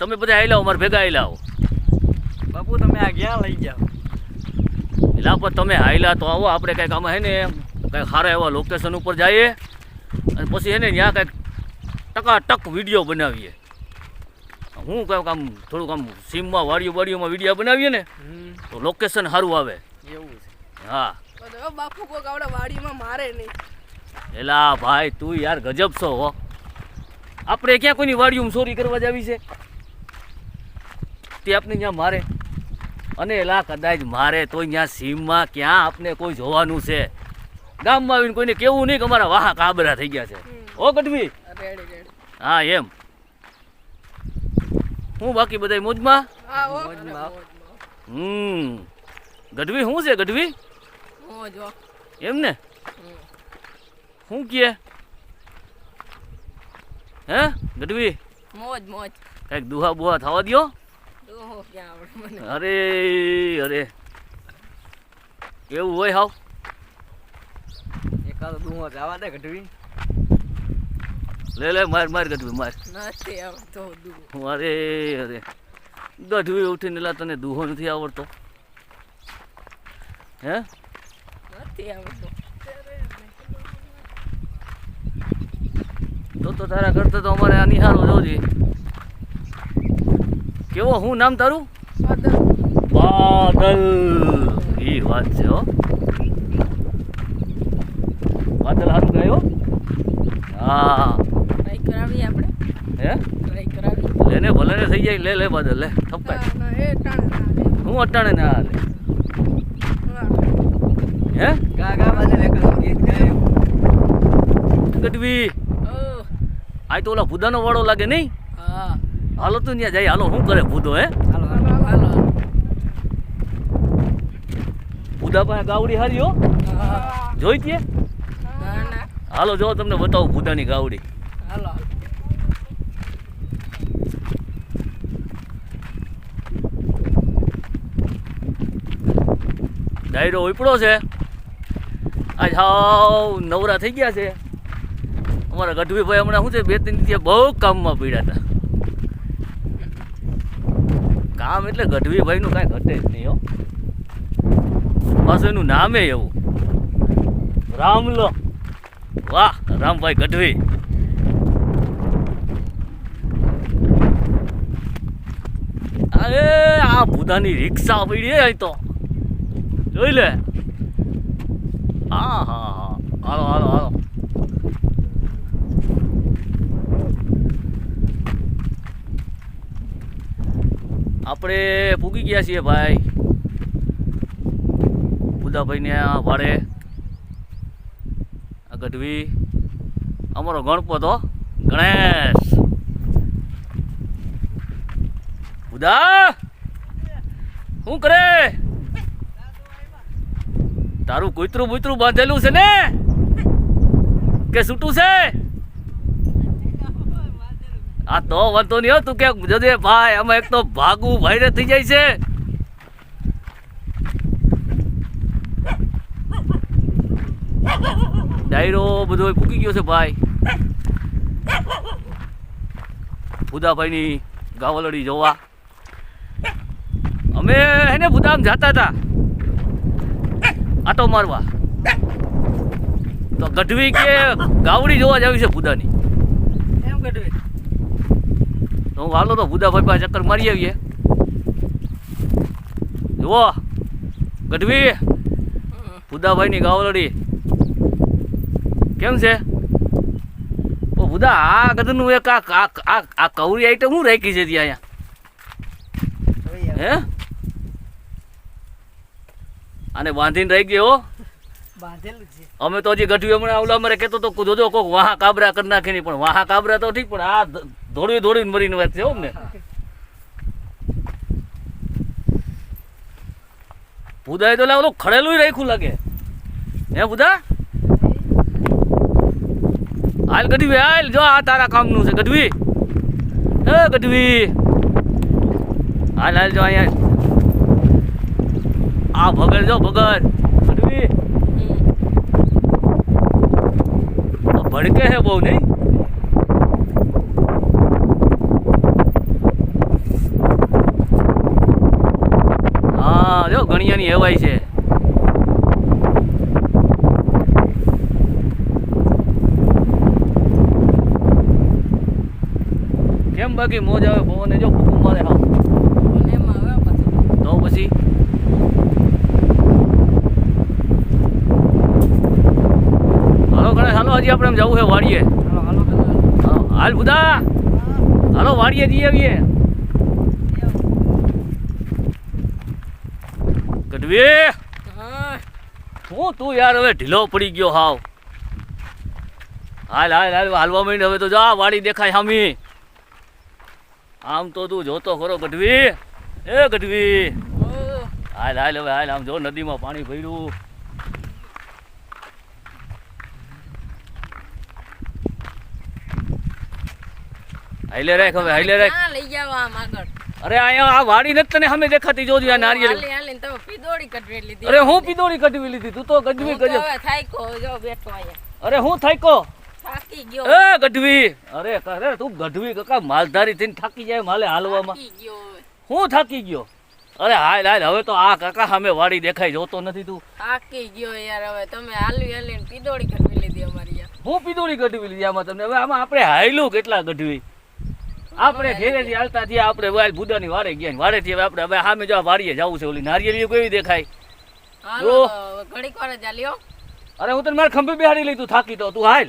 તમે બધા આઈ લાવો, મારે ભેગા આઈ લાવો. બાપુ તમે આ ક્યાં લઈ જાઓ? એલા પણ તમે હાઈલા તો આવો, આપણે કંઈક આમાં હે ને કંઈક સારા એવા લોકેશન ઉપર જઈએ અને પછી હે ને ત્યાં કંઈક ટકાટક વિડીયો બનાવીએ. હું કંઈક આમ થોડુંક આમ સીમમાં વાડીઓમાં વિડીયો બનાવીએ ને તો લોકેશન સારું આવે. એવું છે? હા. બાપુ કોક આવડે વાડીમાં મારે નહીં. એલા ભાઈ તું યાર ગજબ છો હો. આપણે ક્યાં કોઈની વાડીઓમાં ચોરી કરવા જાવી છે? તે આપણે ત્યાં મારે અને એલા કદાચ મારે તો ત્યાં સીમમાં ક્યાં આપણે કોઈ જોવાનું છે? ગામમાં આવીને કોઈને કેવું નહીં કે અમારા વાહા કાબરા થઈ ગયા છે. ઓ ગઢવી. હા એમ. હું બાકી બધા મોજમાં? ગઢવી શું છે ગઢવી? એમ ને શું કહે હે ગઢવી? મોજ મોજ. કઈક દુહા બુહા થવા દ્યો. અરે અરે એવું હોય હાવ? એકાદો દુહો જવા દે ગઢવી. લે માર માર ગઢવી માર. નથી આવતો દુહો. અરે અરે ગઢવી ઉઠીને લા તને દુહો નથી આવડતો હે? નથી આવતો. તો તારા કરતા તો અમારે આ નિહારો જોજી. કેવો હું નામ તારું? બાદલ. એ વાત છે હો. બાદલ સારું ગાયો. હા ટ્રાય કરાવી આપણે. હે ટ્રાય કરાવી. લેને ભલે ને થઈ જાય. લે બાદલ લે થપાય. હું અટાણે ના હાલે હે કાકા બાજુ એકાદો ગીત ગાયું. ગઢવી આ તો ઓલા ભૂદાનો વાળો લાગે નહીં? હા. હાલો તું ત્યાં જાય. હાલો શું કરે ભૂદો હે? હાલો હાલો હાલો. ભૂદા પાસે ગાવડી હારી હો. જોઈ છે? ના ના. હાલો જો તમને બતાવું ભૂદાની ગાવડી. હાલો. ડાયરો ઉપડો છે આજ. હાવ નવરા થઈ ગયા છે અમારા ગઢવીભાઈ. હમણાં શું છે 2-3 દિવસ બહુ કામમાં પડ્યા હતા. કામ એટલે ગઢવીભાઈનું કાંઈ ઘટે જ નહીં હો. પાછું એનું નામે એવું રામલો. વાહ રામભાઈ ગઢવી. અરે આ ભૂદાની રિક્ષા પડી અહીં તો જોઈ લે. હા હા હા હાલો હાલો હાલો. આપણે પૂગી ગયા છીએ ભાઈ બુદાભાઈને આ વાડે. આ ગઢવી અમારો ગણપત હો, ગણેશ. બુદા શું કરે? તારું કૂતરું બૂતરું બાંધેલું છે ને કે છૂટું છે? આ તો વાંધો નહીં હો. તું કે જજે ભાઈ અમે એક તો ભાગવું ભાઈને થઈ જાય છે. ડાયરો બધો પૂકી ગયો છે ભાઈ. ભૂદાભાઈની ગાવલડી જોવા અમે એને ભૂદામ જતા હતા આટો મારવા. તો ગઢવી કે ગાવડી જોવા જાવી છે ભૂદાની. એમ ગઢવી. તો હું હાલો તો ભૂદાભાઈ પાસે ચક્કર મારી આવીએ. જુઓ ગઢવી ભૂદાભાઈની ગાવલડી કેમ છે? ઓ ભૂદા આ ગઢનું એક આ કવરી આઈટમ હું રાખી છે ત્યાં અહીંયા હે? આને બાંધીને રહી ગયો. બાંધેલું છે. અમે તો હજી ગઢવી હમણાં ઓલા અમારે કહેતો તો જોજો કોક વાહા કાબરા કરી નાખે નહીં. પણ વાહા કાબરા તો ઠીક પણ આ દોડીને મરીને વાત છે હો ને. ભૂદાએ તો ઓલું ખડેલું રાખ્યું લાગે હે ભૂદા? હાલ ગઢવી હાલ. જો આ તારા કામનું છે ગઢવી. હે ગઢવી હાલ હાલ. જો અહીંયા આ ભગર જો ભગર ગઢવી ભડકે હે બહુ નહીં. ગણિયાની હેવાય છે. કેમ બાકી મોજ આવે પવને જો ભૂકું મારે હા અને એમાં હવે પાછું તો પછી હાલો ગણેશ હાલો હજી આપણે એમ જવું છે વાડીએ. હાલો હાલો હા, હાલ બુધા હાલો વાડીએ જઈ આવીએ. ગઢવી હા હું તું યાર હવે ઢીલો પડી ગયો હાવ. હાલ હાલ હાલ હાલવા માંડ હવે તો જા વાડી દેખાય સામી. આમ તો તું જોતો ખરો ગઢવી એ ગઢવી ઓ હાલ હાલ હવે હાલ આમ જો નદીમાં પાણી ભર્યું. હાઈલે રાખ હવે હાઈલે રાખ. ક્યાં લઈ જાવ આમ આગળ અરે અહીંયા આ વાડી નથી તને સામે દેખાતી જોજે આ નારિયેળ. હાલી હાલીને તમે પીદોડી કટવી લીધી અરે હું પીદોળી કઢવી લીધી તું તો ગઢવી હું તો ગજબ. હવે થાક્યો જો બેઠો અહીંયા અરે હું થાક્યો થાકી ગયો એ ગઢવી અરે અરે તું ગઢવી કાકા માલધારી થઈને થાકી જાય માલે હાલવામાં. થાકી ગયો હવે. હું થાકી ગયો. અરે હાલ હાલ હવે તો આ કાકા સામે વાડી દેખાય જોતો નથી તું. થાકી ગયો યાર હવે તમે હાલી હાલીને પીદોડી કટવી લીધી અમારી યાર હું પીદોળી કઢવી લીધી આમાં તમને. હવે આમાં આપણે હાયલું કેટલા ગઢવી. આપણે ઘેરેથી હાલતા થયા આપણે વાલ બુદાની વાડે ગયા ને વાડેથી હવે આપણે હવે સામે જો આ વાડીએ જવું છે ઓલી નારિયેળી કેવી દેખાય. હાલો જો. તો હવે ઘડીક વાર જ હાલ્યો અરે હું તને મારે ખંભે બેહાડી લઈ તું થાકી તો તું હાલ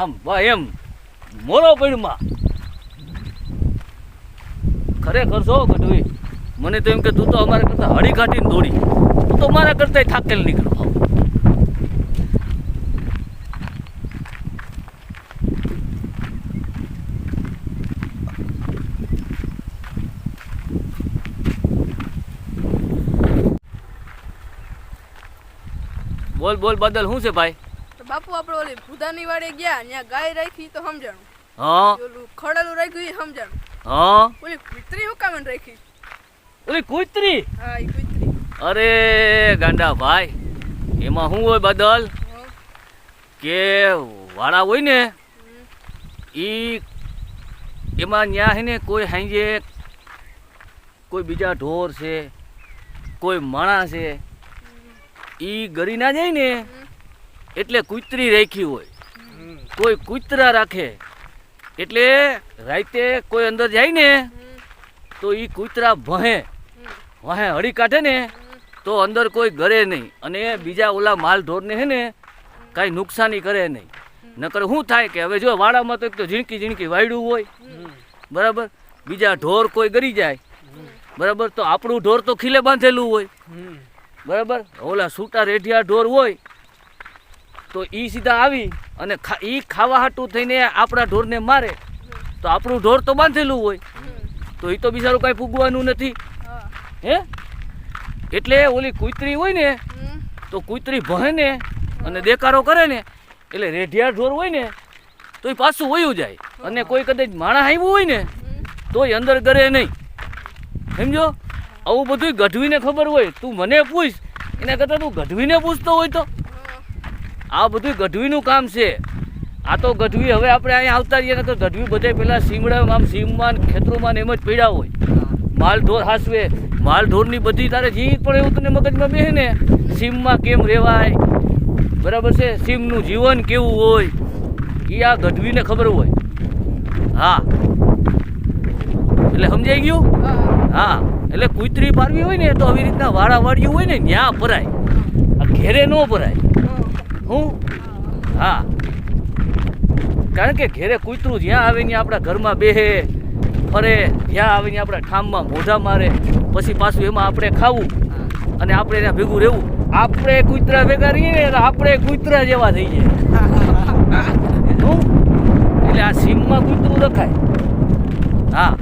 આમ બા એમ મોરો પૈણમાં ખરેખર છો ગઢવી. મને તો એમ કે તું તો અમારા કરતા હળી કાઢીને દોડી તું તો મારા કરતા થાકેલ નીકળો. બોલ બોલ બદલ શું છે ભાઈ? તો બાપુ આપણે ઓલી ભૂદાની વાડે ગયા ત્યાં ગાય રાખી તો સમજાણું, હા ઓલું ખડેલું રાખ્યું એ સમજાણું, હા ઓલી કુતરી હું કામ રાખી? ઓલી કૂતરી. હા એ કુતરી. અરે ગાંડા ભાઈ એમાં શું હોય બદલ હા. કે વાળા હોય ને ઈ એમાં ન્યા હે ને કોઈ હાંજે કોઈ બીજા ઢોર છે કોઈ માણસ છે ઈ ગરી ના જાય ને એટલે કૂતરી રાખી હોય. કોઈ કૂતરા રાખે એટલે રાતે કોઈ અંદર જાય ને તો ઈ કૂતરા ભહે વાહે હળી કાઢે ને તો અંદર કોઈ ગરે નહીં અને બીજા ઓલા માલ ઢોરને હે ને કાંઈ નુકસાની કરે નહીં. નકર શું થાય કે હવે જો વાડામાં તો એક તો ઝીણકી ઝીણકી વાયડું હોય બરાબર, બીજા ઢોર કોઈ ગરી જાય બરાબર તો આપણું ઢોર તો ખીલે બાંધેલું હોય બરાબર. ઓલા છૂટા રેઢિયા ઢોર હોય તો એ સીધા આવી અને એ ખાવા હાટું થઈને આપણા ઢોરને મારે તો આપણું ઢોર તો બાંધેલું હોય તો એ તો બિચારું કાંઈ પૂગવાનું નથી હા. હે. એટલે ઓલી કૂતરી હોય ને તો કૂતરી ભહે ને અને દેકારો કરે ને એટલે રેઢિયા ઢોર હોય ને તો એ પાછું વયું જાય અને કોઈ કદાચ માણસ આવ્યું હોય ને તો એ અંદર કરે નહીં. સમજો આવું બધું ગઢવીને ખબર હોય. તું મને પૂછ એના કરતાં તું ગઢવીને પૂછતો હોય તો આ બધું ગઢવીનું કામ છે. આ તો ગઢવી હવે આપણે અહીંયા આવતા રહીએ ને તો ગઢવી બધે પેલા સીમડા આમ સીમમાં ને ખેતરોમાં ને એમ જ પડ્યા હોય. માલ ઢોર હાસવે માલ ઢોરની બધી તારે જી પણ એવું તને મગજમાં બેસે ને સીમમાં કેમ રહેવાય બરાબર છે, સીમનું જીવન કેવું હોય એ આ ગઢવીને ખબર હોય. હા એટલે સમજાઈ ગયું. હા એટલે કૂતરી પારવી હોય ને તો આવી રીતના વાળા વાળ્યું હોય ને ન્યા ભરાય, આ ઘેરે ન ભરાય. હું હા કારણ કે ઘેરે કૂતરું જ્યાં આવે ને આપણા ઘરમાં બેહે ફરે, જ્યાં આવે ને આપણા ઠામમાં મોઢા મારે, પછી પાછું એમાં આપણે ખાવું અને આપણે એના ભેગું રહેવું. આપણે કૂતરા ભેગા રહીએ ને એટલે આપણે કૂતરા જેવા થઈ જાય. હું એટલે આ સીમમાં કૂતરું રખાય, હા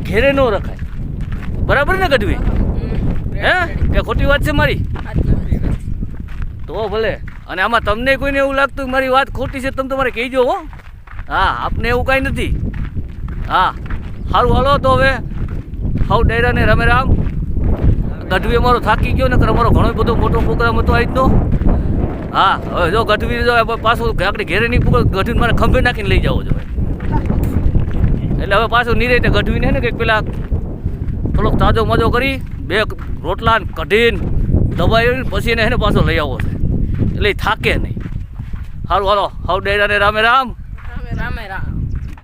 ઘેરે ન રખાય. બરાબર ને ગઢવી? હે કે ખોટી વાત છે મારી? તો ભલે. અને આમાં તમને કોઈને એવું લાગતું કે મારી વાત ખોટી છે તમે તમારે કહેજો હો. હા આપને એવું કાંઈ નથી. હા સારું હાલો તો હવે હાવ ડાયરાને રમે રામ. ગઢવી અમારો થાકી ગયો ને અમારો ઘણો બધો મોટો પ્રોગ્રામ હતો આજનો. હા હવે જો ગઢવી જો પાછું આપણે ઘેરે નહીં પૂરો ગઢવી મારે ખંભે નાખીને લઈ જાવો જોઈએ. એટલે હવે પાછું નિરેતે ગઢવીને ને કંઈક પેલા થોડોક તાજો મજો કરી બે રોટલા ને કઢીને દબાવીને પછી એને એને પાછો લઈ આવો છે એટલે એ થાકે નહીં. સારું હાલો હાવ ડાયરાને રામે રામ. રામે રામ.